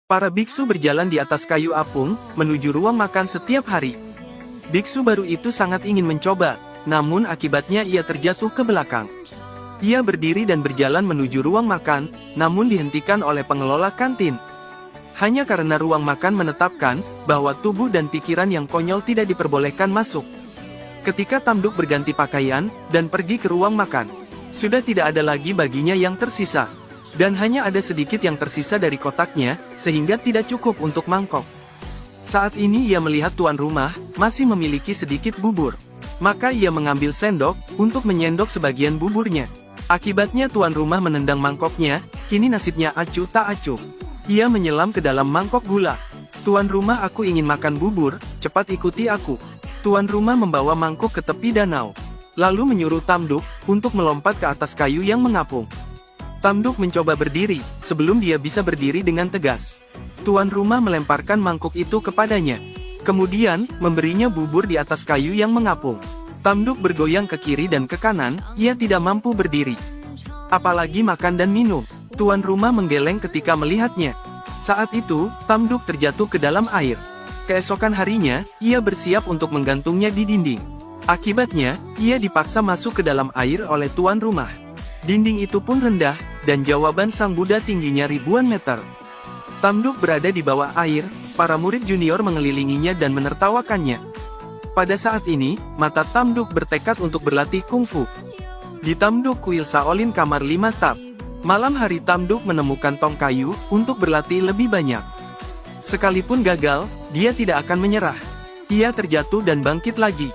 Para biksu berjalan di atas kayu apung, menuju ruang makan setiap hari. Biksu baru itu sangat ingin mencoba, namun akibatnya ia terjatuh ke belakang. Ia berdiri dan berjalan menuju ruang makan, namun dihentikan oleh pengelola kantin. Hanya karena ruang makan menetapkan, bahwa tubuh dan pikiran yang konyol tidak diperbolehkan masuk. Ketika Tamduk berganti pakaian, dan pergi ke ruang makan, sudah tidak ada lagi baginya yang tersisa. Dan hanya ada sedikit yang tersisa dari kotaknya, sehingga tidak cukup untuk mangkok. Saat ini ia melihat tuan rumah, masih memiliki sedikit bubur. Maka ia mengambil sendok, untuk menyendok sebagian buburnya. Akibatnya tuan rumah menendang mangkoknya, kini nasibnya acuh tak acuh. Ia menyelam ke dalam mangkok gula. Tuan rumah, aku ingin makan bubur, cepat ikuti aku. Tuan rumah membawa mangkok ke tepi danau. Lalu menyuruh Tamduk, untuk melompat ke atas kayu yang mengapung. Tamduk mencoba berdiri, sebelum dia bisa berdiri dengan tegas. Tuan rumah melemparkan mangkuk itu kepadanya. Kemudian, memberinya bubur di atas kayu yang mengapung. Tamduk bergoyang ke kiri dan ke kanan, ia tidak mampu berdiri. Apalagi makan dan minum. Tuan rumah menggeleng ketika melihatnya. Saat itu, Tamduk terjatuh ke dalam air. Keesokan harinya, ia bersiap untuk menggantungnya di dinding. Akibatnya, ia dipaksa masuk ke dalam air oleh tuan rumah. Dinding itu pun rendah, dan jawaban sang Buddha tingginya ribuan meter. Tamduk berada di bawah air, para murid junior mengelilinginya dan menertawakannya. Pada saat ini, mata Tamduk bertekad untuk berlatih kungfu. Di Tamduk Kuil Shaolin Kamar 5 Tab. Malam hari Tamduk menemukan tong kayu, untuk berlatih lebih banyak. Sekalipun gagal, dia tidak akan menyerah. Ia terjatuh dan bangkit lagi.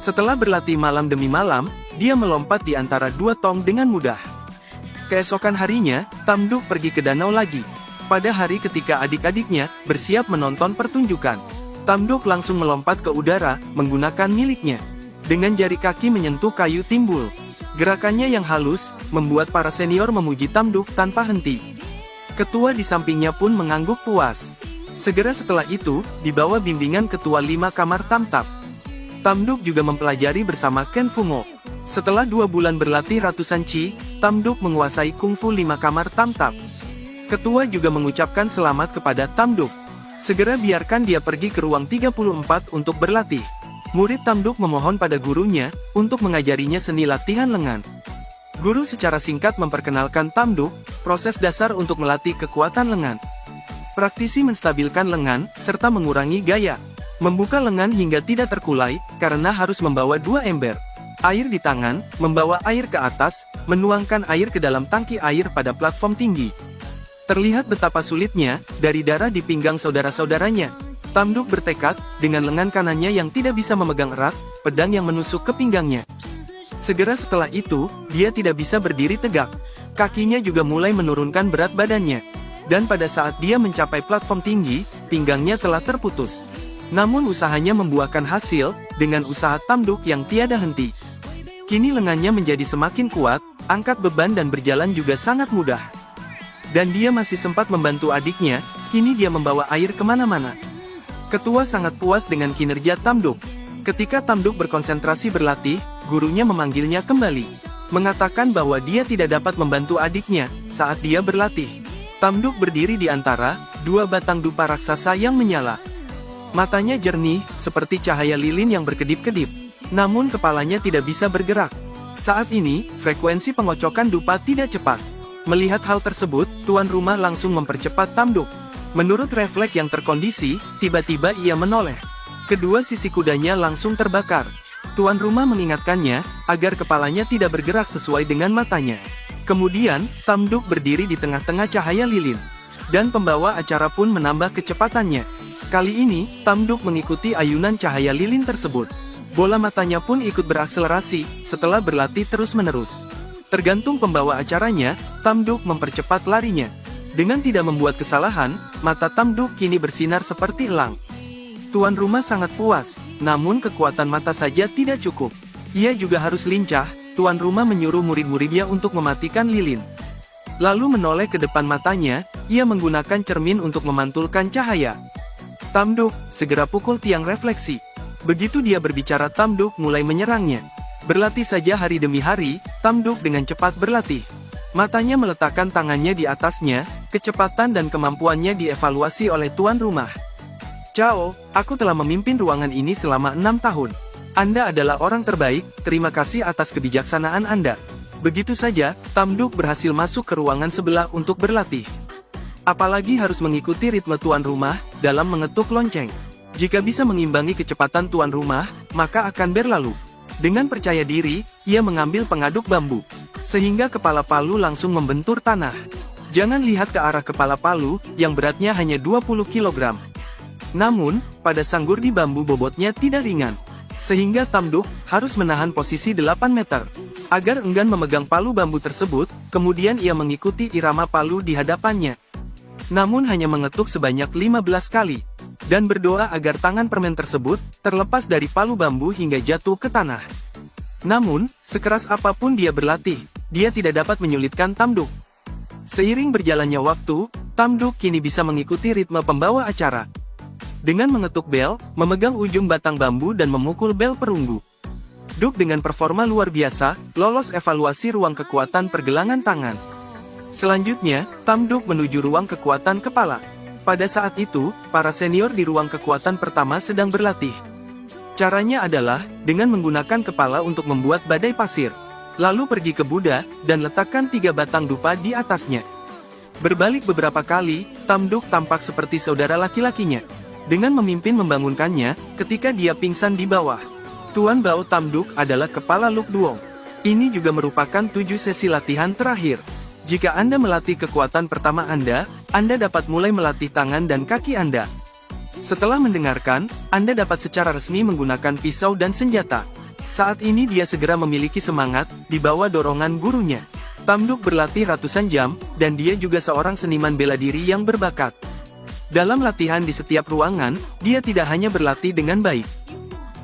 Setelah berlatih malam demi malam, dia melompat di antara dua tong dengan mudah. Keesokan harinya, Tamduk pergi ke danau lagi. Pada hari ketika adik-adiknya bersiap menonton pertunjukan, Tamduk langsung melompat ke udara, menggunakan miliknya. Dengan jari kaki menyentuh kayu timbul. Gerakannya yang halus, membuat para senior memuji Tamduk tanpa henti. Ketua di sampingnya pun mengangguk puas. Segera setelah itu, di bawah bimbingan ketua 5 kamar Tamtap, Tamduk juga mempelajari bersama Ken Fungo. Setelah 2 bulan berlatih ratusan Chi, Tamduk menguasai kungfu 5 kamar Tamtap. Ketua juga mengucapkan selamat kepada Tamduk. Segera biarkan dia pergi ke ruang 34 untuk berlatih. Murid Tamduk memohon pada gurunya, untuk mengajarinya seni latihan lengan. Guru secara singkat memperkenalkan Tamduk, proses dasar untuk melatih kekuatan lengan. Praktisi menstabilkan lengan, serta mengurangi gaya. Membuka lengan hingga tidak terkulai, karena harus membawa 2 ember air di tangan, membawa air ke atas, menuangkan air ke dalam tangki air pada platform tinggi. Terlihat betapa sulitnya, dari darah di pinggang saudara-saudaranya. Tamduk bertekad, dengan lengan kanannya yang tidak bisa memegang erat, pedang yang menusuk ke pinggangnya. Segera setelah itu, dia tidak bisa berdiri tegak. Kakinya juga mulai menurunkan berat badannya. Dan pada saat dia mencapai platform tinggi, pinggangnya telah terputus. Namun usahanya membuahkan hasil, dengan usaha Tamduk yang tiada henti. Kini lengannya menjadi semakin kuat, angkat beban dan berjalan juga sangat mudah. Dan dia masih sempat membantu adiknya, kini dia membawa air kemana-mana. Ketua sangat puas dengan kinerja Tamduk. Ketika Tamduk berkonsentrasi berlatih, gurunya memanggilnya kembali. Mengatakan bahwa dia tidak dapat membantu adiknya, saat dia berlatih. Tamduk berdiri di antara 2 batang dupa raksasa yang menyala. Matanya jernih, seperti cahaya lilin yang berkedip-kedip. Namun kepalanya tidak bisa bergerak. Saat ini, frekuensi pengocokan dupa tidak cepat. Melihat hal tersebut, tuan rumah langsung mempercepat Tamduk. Menurut refleks yang terkondisi, tiba-tiba ia menoleh. Kedua sisi kudanya langsung terbakar. Tuan rumah mengingatkannya, agar kepalanya tidak bergerak sesuai dengan matanya. Kemudian, Tamduk berdiri di tengah-tengah cahaya lilin. Dan pembawa acara pun menambah kecepatannya. Kali ini, Tamduk mengikuti ayunan cahaya lilin tersebut. Bola matanya pun ikut berakselerasi, setelah berlatih terus-menerus. Tergantung pembawa acaranya, Tamduk mempercepat larinya. Dengan tidak membuat kesalahan, mata Tamduk kini bersinar seperti elang. Tuan rumah sangat puas, namun kekuatan mata saja tidak cukup. Ia juga harus lincah, tuan rumah menyuruh murid-muridnya untuk mematikan lilin. Lalu menoleh ke depan matanya, ia menggunakan cermin untuk memantulkan cahaya. Tamduk, segera pukul tiang refleksi. Begitu dia berbicara, Tamduk mulai menyerangnya. Berlatih saja hari demi hari, Tamduk dengan cepat berlatih. Matanya meletakkan tangannya di atasnya, Kecepatan dan kemampuannya dievaluasi oleh tuan rumah. Cao, aku telah memimpin ruangan ini selama 6 tahun. Anda adalah orang terbaik, terima kasih atas kebijaksanaan Anda. Begitu saja, Tamduk berhasil masuk ke ruangan sebelah untuk berlatih. Apalagi harus mengikuti ritme tuan rumah dalam mengetuk lonceng. Jika bisa mengimbangi kecepatan tuan rumah, maka akan berlalu. Dengan percaya diri, ia mengambil pengaduk bambu, sehingga kepala palu langsung membentur tanah. Jangan lihat ke arah kepala palu, yang beratnya hanya 20 kg. Namun, pada sanggurdi bambu bobotnya tidak ringan. Sehingga Tamduk harus menahan posisi 8 meter. Agar enggan memegang palu bambu tersebut, kemudian ia mengikuti irama palu di hadapannya. Namun hanya mengetuk sebanyak 15 kali. Dan berdoa agar tangan permen tersebut terlepas dari palu bambu hingga jatuh ke tanah. Namun, sekeras apapun dia berlatih, dia tidak dapat menyulitkan Tamduk. Seiring berjalannya waktu, Tamduk kini bisa mengikuti ritme pembawa acara. Dengan mengetuk bel, memegang ujung batang bambu dan memukul bel perunggu. Duk dengan performa luar biasa, lolos evaluasi ruang kekuatan pergelangan tangan. Selanjutnya, Tamduk menuju ruang kekuatan kepala. Pada saat itu, para senior di ruang kekuatan pertama sedang berlatih. Caranya adalah, dengan menggunakan kepala untuk membuat badai pasir. Lalu pergi ke Buddha, dan letakkan 3 batang dupa di atasnya. Berbalik beberapa kali, Tamduk tampak seperti saudara laki-lakinya. Dengan memimpin membangunkannya, ketika dia pingsan di bawah. Tuan Bao Tamduk adalah kepala Luk Duong. Ini juga merupakan 7 sesi latihan terakhir. Jika Anda melatih kekuatan pertama Anda dapat mulai melatih tangan dan kaki Anda. Setelah mendengarkan, Anda dapat secara resmi menggunakan pisau dan senjata. Saat ini dia segera memiliki semangat, di bawah dorongan gurunya. Tamduk berlatih ratusan jam, dan dia juga seorang seniman bela diri yang berbakat. Dalam latihan di setiap ruangan, dia tidak hanya berlatih dengan baik.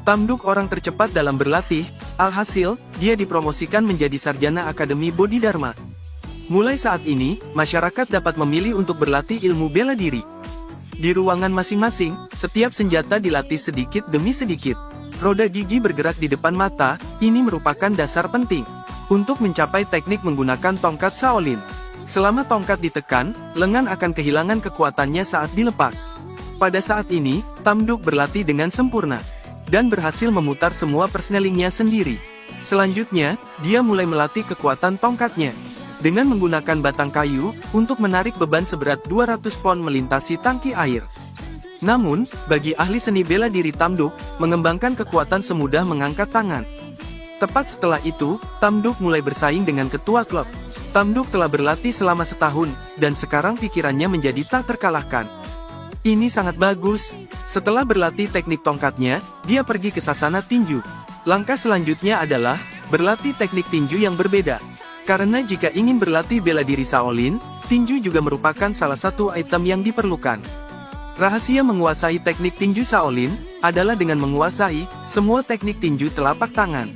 Tamduk orang tercepat dalam berlatih, alhasil, dia dipromosikan menjadi sarjana Akademi Bodhidharma. Mulai saat ini, masyarakat dapat memilih untuk berlatih ilmu bela diri. Di ruangan masing-masing, setiap senjata dilatih sedikit demi sedikit. Roda gigi bergerak di depan mata, ini merupakan dasar penting untuk mencapai teknik menggunakan tongkat Shaolin. Selama tongkat ditekan, lengan akan kehilangan kekuatannya saat dilepas. Pada saat ini, Tamduk berlatih dengan sempurna dan berhasil memutar semua persnelingnya sendiri. Selanjutnya, dia mulai melatih kekuatan tongkatnya dengan menggunakan batang kayu untuk menarik beban seberat 200 pon melintasi tangki air. Namun, bagi ahli seni bela diri Tamduk, mengembangkan kekuatan semudah mengangkat tangan. Tepat setelah itu, Tamduk mulai bersaing dengan ketua klub. Tamduk telah berlatih selama setahun, dan sekarang pikirannya menjadi tak terkalahkan. Ini sangat bagus. Setelah berlatih teknik tongkatnya, dia pergi ke sasana tinju. Langkah selanjutnya adalah, berlatih teknik tinju yang berbeda. Karena jika ingin berlatih bela diri Shaolin, tinju juga merupakan salah satu item yang diperlukan. Rahasia menguasai teknik tinju Shaolin adalah dengan menguasai semua teknik tinju telapak tangan.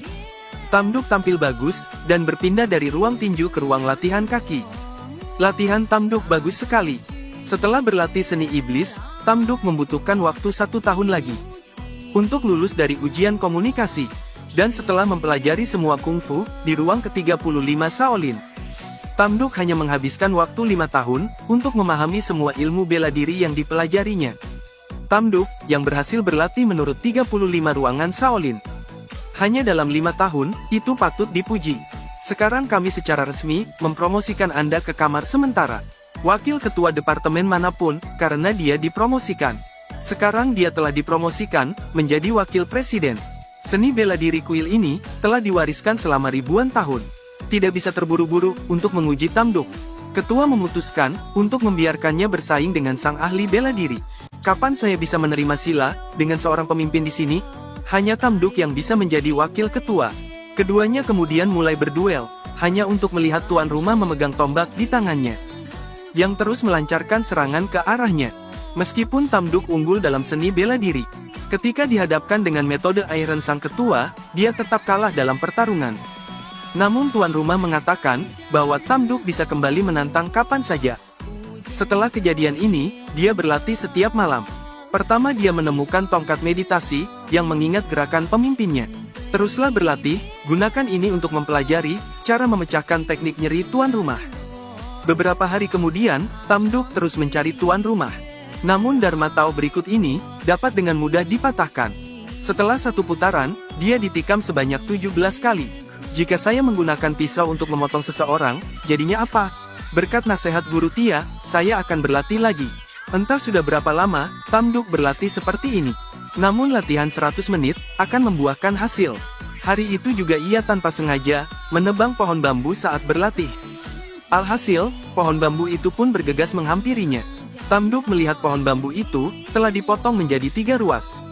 Tamduk tampil bagus dan berpindah dari ruang tinju ke ruang latihan kaki. Latihan Tamduk bagus sekali. Setelah berlatih seni iblis, Tamduk membutuhkan waktu 1 tahun lagi untuk lulus dari ujian komunikasi. Dan setelah mempelajari semua kungfu di ruang ke-35 Shaolin, Tamduk hanya menghabiskan waktu 5 tahun untuk memahami semua ilmu bela diri yang dipelajarinya. Tamduk, yang berhasil berlatih menurut 35 ruangan Shaolin hanya dalam 5 tahun, itu patut dipuji. Sekarang kami secara resmi mempromosikan Anda ke kamar sementara wakil ketua departemen manapun, karena dia dipromosikan. Sekarang dia telah dipromosikan menjadi wakil presiden. Seni bela diri kuil ini telah diwariskan selama ribuan tahun. Tidak bisa terburu-buru untuk menguji Tamduk. Ketua memutuskan untuk membiarkannya bersaing dengan sang ahli bela diri. Kapan saya bisa menerima sila dengan seorang pemimpin di sini? Hanya Tamduk yang bisa menjadi wakil ketua. Keduanya kemudian mulai berduel, hanya untuk melihat tuan rumah memegang tombak di tangannya, yang terus melancarkan serangan ke arahnya. Meskipun Tamduk unggul dalam seni bela diri, ketika dihadapkan dengan metode Iron sang ketua, dia tetap kalah dalam pertarungan. Namun tuan rumah mengatakan bahwa Tamduk bisa kembali menantang kapan saja. Setelah kejadian ini, dia berlatih setiap malam. Pertama dia menemukan tongkat meditasi yang mengingat gerakan pemimpinnya. Teruslah berlatih, gunakan ini untuk mempelajari cara memecahkan teknik nyeri tuan rumah. Beberapa hari kemudian, Tam Duk terus mencari tuan rumah. Namun Dharma Tao berikut ini, dapat dengan mudah dipatahkan. Setelah satu putaran, dia ditikam sebanyak 17 kali. Jika saya menggunakan pisau untuk memotong seseorang, jadinya apa? Berkat nasihat guru Tia, saya akan berlatih lagi. Entah sudah berapa lama, Tam Duk berlatih seperti ini. Namun latihan 100 menit, akan membuahkan hasil. Hari itu juga ia tanpa sengaja, menebang pohon bambu saat berlatih. Alhasil, pohon bambu itu pun bergegas menghampirinya. Tam Duk melihat pohon bambu itu, telah dipotong menjadi 3 ruas.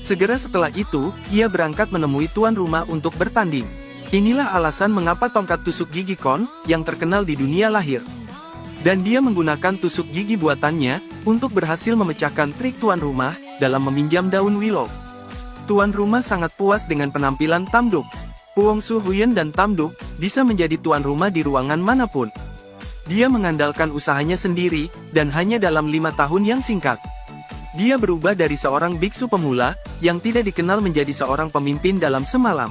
Segera setelah itu, ia berangkat menemui tuan rumah untuk bertanding. Inilah alasan mengapa tongkat tusuk gigi Kon, yang terkenal di dunia lahir. Dan dia menggunakan tusuk gigi buatannya, untuk berhasil memecahkan trik tuan rumah, dalam meminjam daun willow. Tuan rumah sangat puas dengan penampilan Tam Duk. Puong Su Huyen dan Tam Duk, bisa menjadi tuan rumah di ruangan manapun. Dia mengandalkan usahanya sendiri, dan hanya dalam 5 tahun yang singkat. Dia berubah dari seorang biksu pemula, yang tidak dikenal menjadi seorang pemimpin dalam semalam.